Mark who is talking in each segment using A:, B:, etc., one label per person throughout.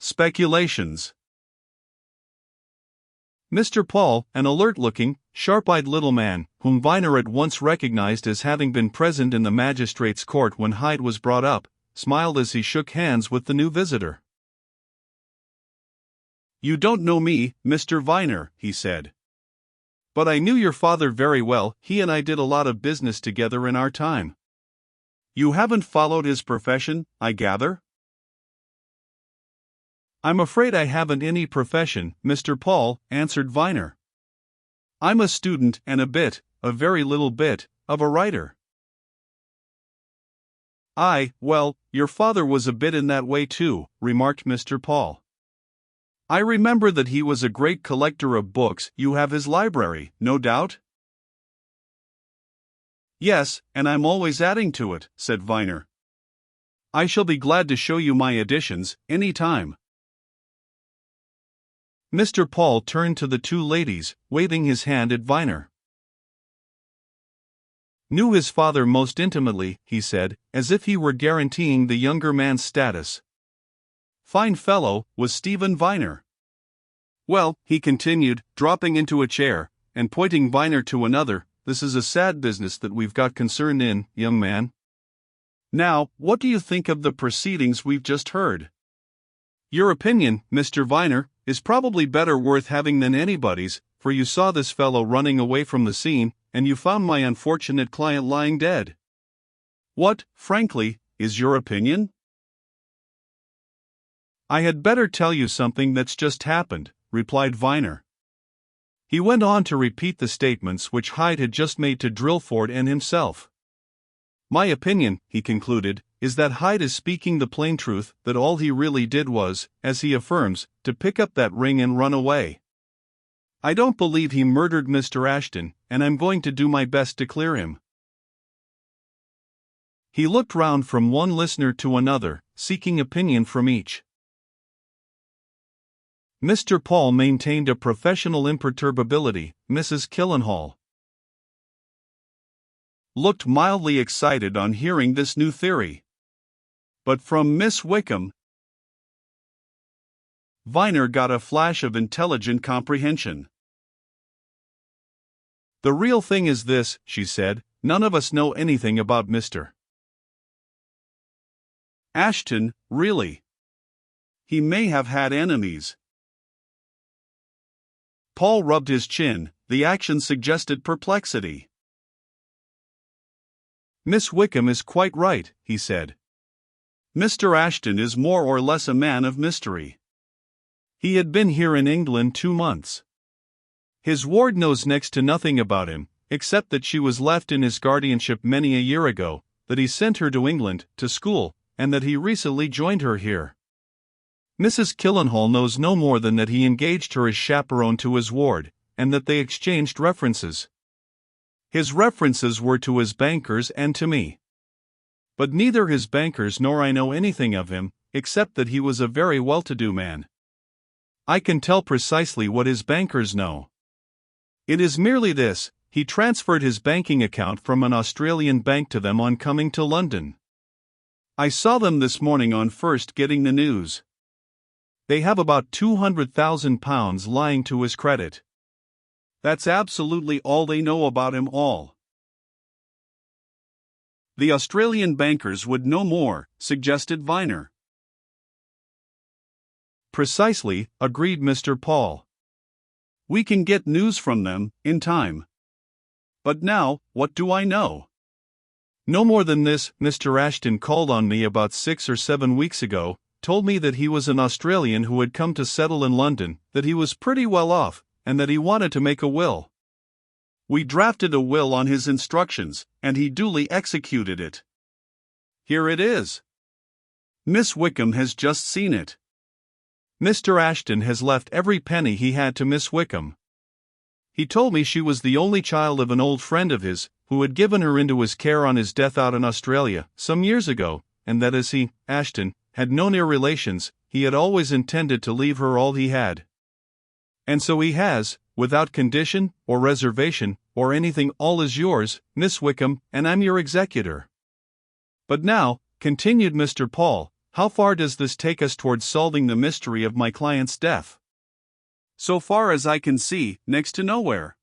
A: Speculations. Mr. Paul, an alert-looking, sharp-eyed little man, whom Viner at once recognized as having been present in the magistrate's court when Hyde was brought up, smiled as he shook hands with the new visitor. "You don't know me, Mr. Viner," he said. "But I knew your father very well. He and I did a lot of business together in our time. You haven't followed his profession, I gather?" "I'm afraid I haven't any profession, Mr. Paul," answered Viner. "I'm a student and a very little bit, of a writer." "Well, your father was a bit in that way too," remarked Mr. Paul. "I remember that he was a great collector of books. You have his library, no doubt?" "Yes, and I'm always adding to it," said Viner. "I shall be glad to show you my editions, any time." Mr. Paul turned to the two ladies, waving his hand at Viner. "Knew his father most intimately," he said, as if he were guaranteeing the younger man's status. "Fine fellow, was Stephen Viner. Well," he continued, dropping into a chair, and pointing Viner to another, "this is a sad business that we've got concerned in, young man. Now, what do you think of the proceedings we've just heard? Your opinion, Mr. Viner, is probably better worth having than anybody's, for you saw this fellow running away from the scene, and you found my unfortunate client lying dead. What, frankly, is your opinion?" "I had better tell you something that's just happened," replied Viner. He went on to repeat the statements which Hyde had just made to Drillford and himself. "My opinion," he concluded, "is that Hyde is speaking the plain truth, that all he really did was, as he affirms, to pick up that ring and run away. I don't believe he murdered Mr. Ashton, and I'm going to do my best to clear him." He looked round from one listener to another, seeking opinion from each. Mr. Paul maintained a professional imperturbability. Mrs. Killenhall looked mildly excited on hearing this new theory. But from Miss Wickham, Viner got a flash of intelligent comprehension. "The real thing is this," she said, "none of us know anything about Mr. Ashton, really. He may have had enemies." Paul rubbed his chin. The action suggested perplexity. "Miss Wickham is quite right," he said. "Mr. Ashton is more or less a man of mystery. He had been here in England 2 months. His ward knows next to nothing about him, except that she was left in his guardianship many a year ago, that he sent her to England, to school, and that he recently joined her here. Mrs. Killenhall knows no more than that he engaged her as chaperone to his ward, and that they exchanged references. His references were to his bankers and to me. But neither his bankers nor I know anything of him, except that he was a very well-to-do man. I can tell precisely what his bankers know. It is merely this: he transferred his banking account from an Australian bank to them on coming to London. I saw them this morning on first getting the news. They have about £200,000 lying to his credit. That's absolutely all they know about him all." "The Australian bankers would know more," suggested Viner. "Precisely," agreed Mr. Paul. "We can get news from them, in time. But now, what do I know? No more than this: Mr. Ashton called on me about 6 or 7 weeks ago, told me that he was an Australian who had come to settle in London, that he was pretty well off, and that he wanted to make a will. We drafted a will on his instructions, and he duly executed it. Here it is. Miss Wickham has just seen it. Mr. Ashton has left every penny he had to Miss Wickham. He told me she was the only child of an old friend of his, who had given her into his care on his death out in Australia, some years ago, and that as he, Ashton, had no near relations, he had always intended to leave her all he had. And so he has, without condition, or reservation, or anything. All is yours, Miss Wickham, and I'm your executor. But now," continued Mr. Paul, how far does this take us towards solving the mystery of my client's death? So far as I can see, next to nowhere.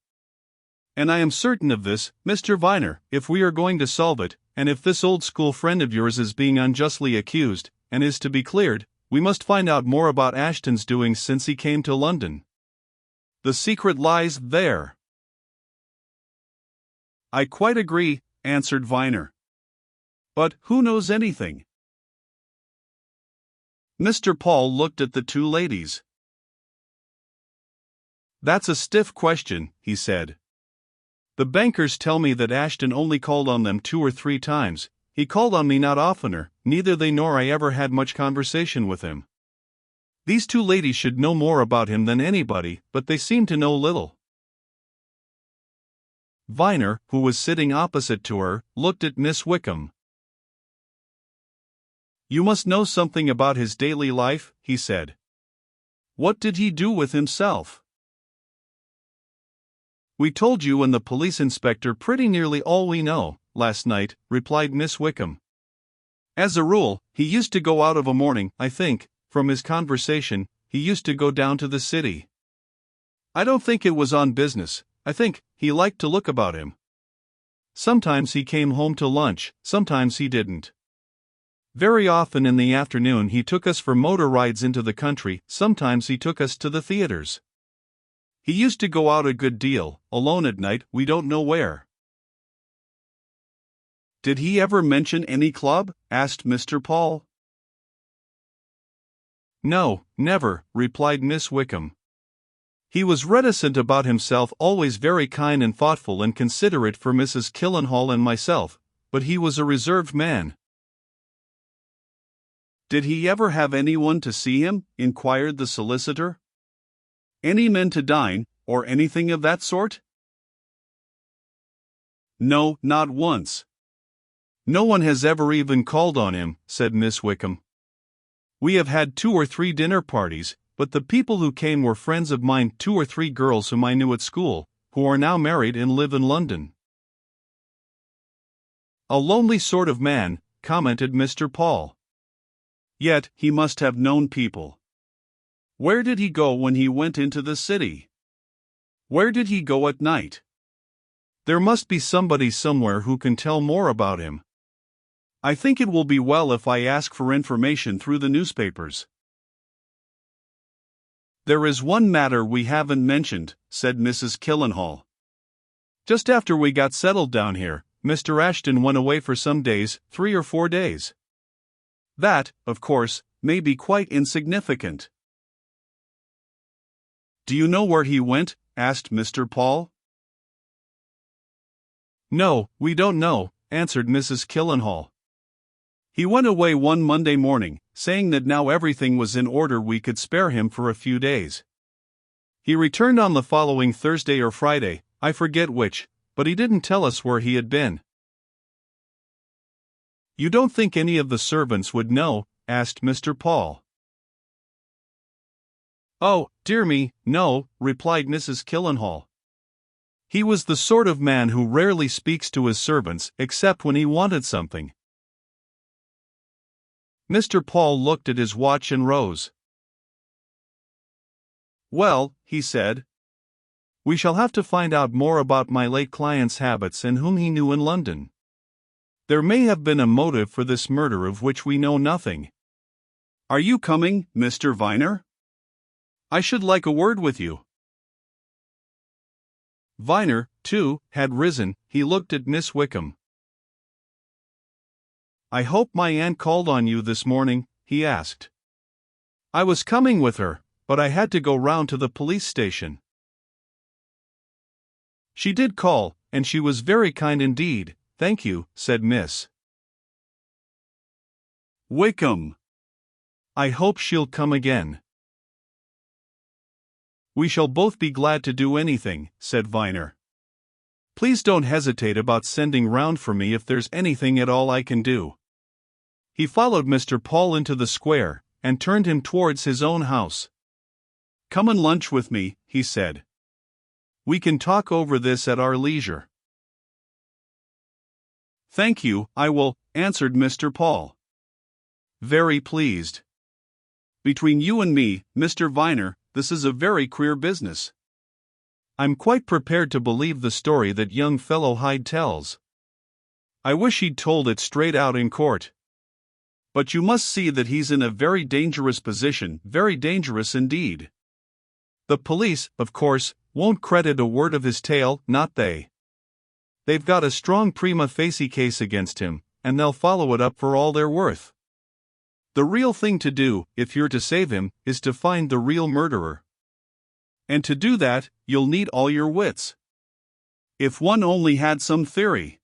A: And I am certain of this, Mr. Viner, if we are going to solve it, and if this old school friend of yours is being unjustly accused, and is to be cleared, we must find out more about Ashton's doings since he came to London. The secret lies there. I quite agree, answered Viner. But who knows anything? Mr. Paul looked at the two ladies. That's a stiff question, he said. The bankers tell me that Ashton only called on them 2 or 3 times. He called on me not oftener, neither they nor I ever had much conversation with him. These two ladies should know more about him than anybody, but they seem to know little. Viner, who was sitting opposite to her, looked at Miss Wickham. You must know something about his daily life, he said. What did he do with himself? We told you and the police inspector pretty nearly all we know, last night, replied Miss Wickham. As a rule, he used to go out of a morning, I think, from his conversation, he used to go down to the city. I don't think it was on business, I think he liked to look about him. Sometimes he came home to lunch, sometimes he didn't. Very often in the afternoon he took us for motor rides into the country, sometimes he took us to the theaters. He used to go out a good deal, alone at night, we don't know where. Did he ever mention any club? Asked Mr. Paul. No, never, replied Miss Wickham. He was reticent about himself, always very kind and thoughtful and considerate for Mrs. Killenhall and myself, but he was a reserved man. Did he ever have anyone to see him? Inquired the solicitor. Any men to dine, or anything of that sort? No, not once. No one has ever even called on him, said Miss Wickham. We have had 2 or 3 dinner parties, but the people who came were friends of mine, 2 or 3 girls whom I knew at school, who are now married and live in London. A lonely sort of man, commented Mr. Paul. Yet, he must have known people. Where did he go when he went into the city? Where did he go at night? There must be somebody somewhere who can tell more about him. I think it will be well if I ask for information through the newspapers. There is one matter we haven't mentioned, said Mrs. Killenhall. Just after we got settled down here, Mr. Ashton went away for some days, 3 or 4 days. That, of course, may be quite insignificant. Do you know where he went? Asked Mr. Paul. No, we don't know, answered Mrs. Killenhall. He went away one Monday morning, saying that now everything was in order we could spare him for a few days. He returned on the following Thursday or Friday, I forget which, but he didn't tell us where he had been. You don't think any of the servants would know? Asked Mr. Paul. Oh, dear me, no, replied Mrs. Killenhall. He was the sort of man who rarely speaks to his servants except when he wanted something. Mr. Paul looked at his watch and rose. Well, he said, we shall have to find out more about my late client's habits and whom he knew in London. There may have been a motive for this murder of which we know nothing. Are you coming, Mr. Viner? I should like a word with you. Viner, too, had risen. He looked at Miss Wickham. I hope my aunt called on you this morning, he asked. I was coming with her, but I had to go round to the police station. She did call, and she was very kind indeed, thank you, said Miss Wickham. I hope she'll come again. We shall both be glad to do anything, said Viner. Please don't hesitate about sending round for me if there's anything at all I can do. He followed Mr. Paul into the square, and turned him towards his own house. Come and lunch with me, he said. We can talk over this at our leisure. Thank you, I will, answered Mr. Paul. very pleased. Between you and me, Mr. Viner, this is a very queer business. I'm quite prepared to believe the story that young fellow Hyde tells. I wish he'd told it straight out in court. But you must see that he's in a very dangerous position, very dangerous indeed. The police, of course, won't credit a word of his tale, not they. They've got a strong prima facie case against him, and they'll follow it up for all they're worth. The real thing to do, if you're to save him, is to find the real murderer. And to do that, you'll need all your wits. If one only had some theory.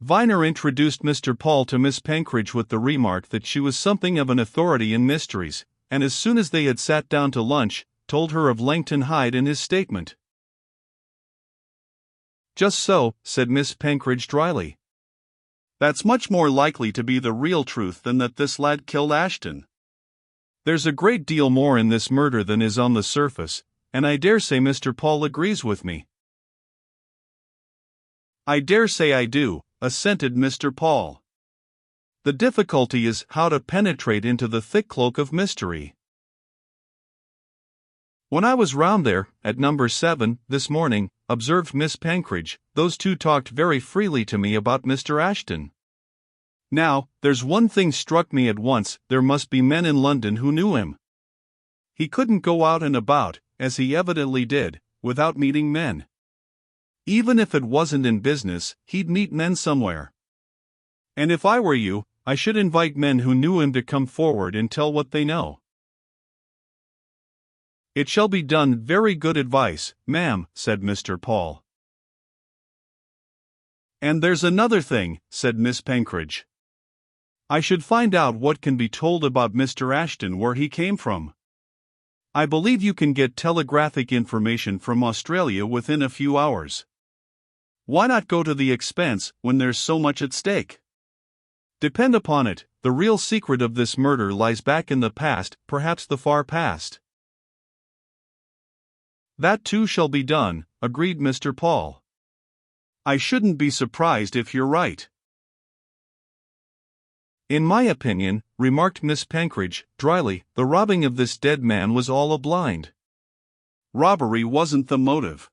A: Viner introduced Mr. Paul to Miss Penkridge with the remark that she was something of an authority in mysteries, and as soon as they had sat down to lunch, told her of Langton Hyde and his statement. Just so, said Miss Penkridge dryly. That's much more likely to be the real truth than that this lad killed Ashton. There's a great deal more in this murder than is on the surface, and I dare say Mr. Paul agrees with me. I dare say I do, assented Mr. Paul. The difficulty is how to penetrate into the thick cloak of mystery. When I was round there, at number 7, this morning, observed Miss Penkridge, those two talked very freely to me about Mr. Ashton. Now, there's one thing struck me at once, there must be men in London who knew him. He couldn't go out and about, as he evidently did, without meeting men. Even if it wasn't in business, he'd meet men somewhere. And if I were you, I should invite men who knew him to come forward and tell what they know. It shall be done. Very good advice, ma'am, said Mr. Paul. And there's another thing, said Miss Penkridge. I should find out what can be told about Mr. Ashton, where he came from. I believe you can get telegraphic information from Australia within a few hours. Why not go to the expense when there's so much at stake? Depend upon it, the real secret of this murder lies back in the past, perhaps the far past. That too shall be done, agreed Mr. Paul. I shouldn't be surprised if you're right. In my opinion, remarked Miss Penkridge, dryly, the robbing of this dead man was all a blind. Robbery wasn't the motive.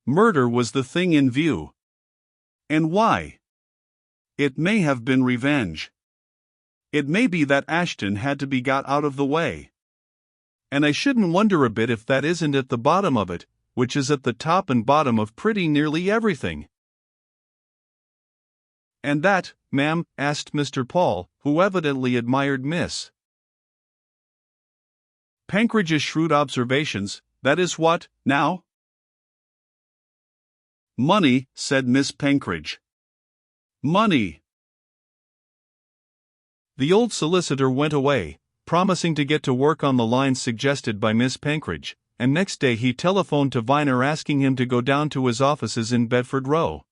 A: Murder was the thing in view. And why? It may have been revenge. It may be that Ashton had to be got out of the way. And I shouldn't wonder a bit if that isn't at the bottom of it, which is at the top and bottom of pretty nearly everything. And that, ma'am, asked Mr. Paul, who evidently admired Miss Penkridge's shrewd observations. That is what, now? Money, said Miss Penkridge. Money. The old solicitor went away, promising to get to work on the lines suggested by Miss Penkridge, and next day he telephoned to Viner asking him to go down to his offices in Bedford Row.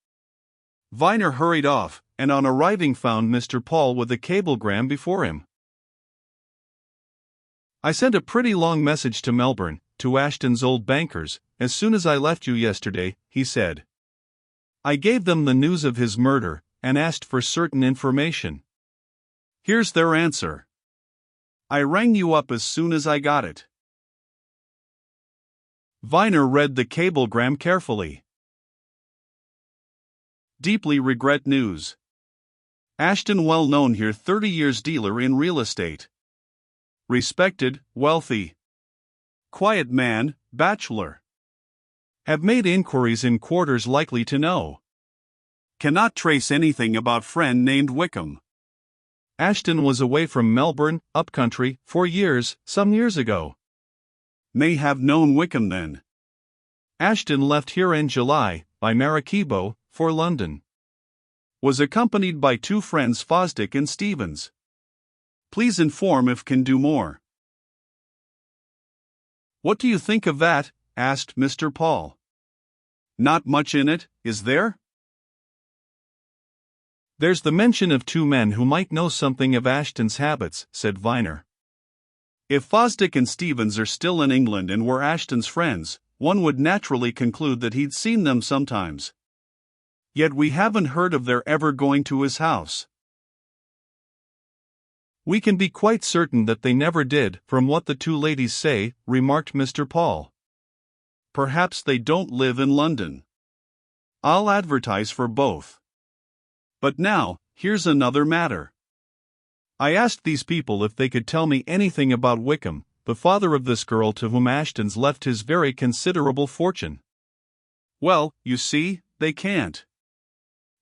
A: Viner hurried off, and on arriving found Mr. Paul with a cablegram before him. I sent a pretty long message to Melbourne, to Ashton's old bankers, as soon as I left you yesterday, he said. I gave them the news of his murder, and asked for certain information. Here's their answer. I rang you up as soon as I got it. Viner read the cablegram carefully. Deeply regret news. Ashton well known here 30 years dealer in real estate. Respected, wealthy. Quiet man, bachelor. Have made inquiries in quarters likely to know. Cannot trace anything about friend named Wickham. Ashton was away from Melbourne, upcountry, 4 years, some years ago. May have known Wickham then. Ashton left here in July, by Maracaibo, for London. Was accompanied by 2 friends Fosdick and Stevens. Please inform if can do more. What do you think of that? Asked Mr. Paul. Not much in it, is there? There's the mention of 2 men who might know something of Ashton's habits, said Viner. If Fosdick and Stevens are still in England and were Ashton's friends, one would naturally conclude that he'd seen them sometimes. Yet we haven't heard of their ever going to his house. We can be quite certain that they never did, from what the two ladies say, remarked Mr. Paul. Perhaps they don't live in London. I'll advertise for both. But now, here's another matter. I asked these people if they could tell me anything about Wickham, the father of this girl to whom Ashton's left his very considerable fortune. Well, you see, they can't.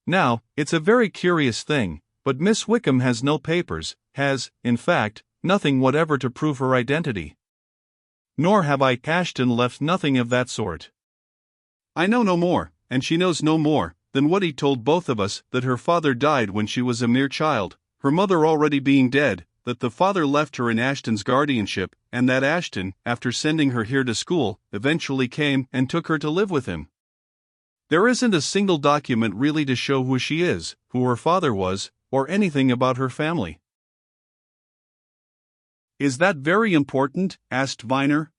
A: Now, it's a very curious thing, but Miss Wickham has no papers, has, in fact, nothing whatever to prove her identity. Nor have I. Ashton left nothing of that sort. I know no more, and she knows no more, than what he told both of us, that her father died when she was a mere child, her mother already being dead, that the father left her in Ashton's guardianship, and that Ashton, after sending her here to school, eventually came and took her to live with him. There isn't a single document really to show who she is, who her father was, or anything about her family. Is that very important? Asked Viner.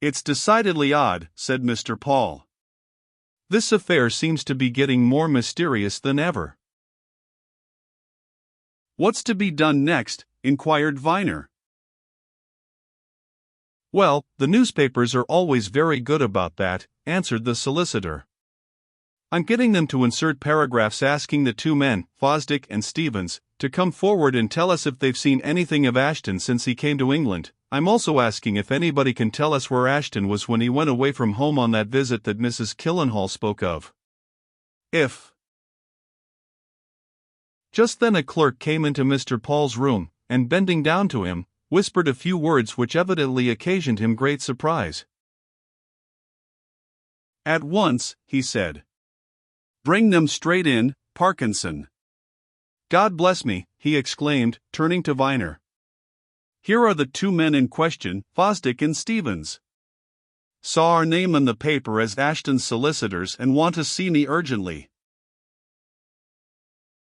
A: It's decidedly odd, said Mr. Paul. This affair seems to be getting more mysterious than ever. What's to be done next? Inquired Viner. Well, the newspapers are always very good about that, answered the solicitor. I'm getting them to insert paragraphs asking the two men, Fosdick and Stevens, to come forward and tell us if they've seen anything of Ashton since he came to England. I'm also asking if anybody can tell us where Ashton was when he went away from home on that visit that Mrs. Killenhall spoke of. Just then a clerk came into Mr. Paul's room, and bending down to him, whispered a few words which evidently occasioned him great surprise. At once, he said. Bring them straight in, Parkinson. God bless me, he exclaimed, turning to Viner. Here are the two men in question, Fosdick and Stevens. Saw our name in the paper as Ashton's solicitors and want to see me urgently.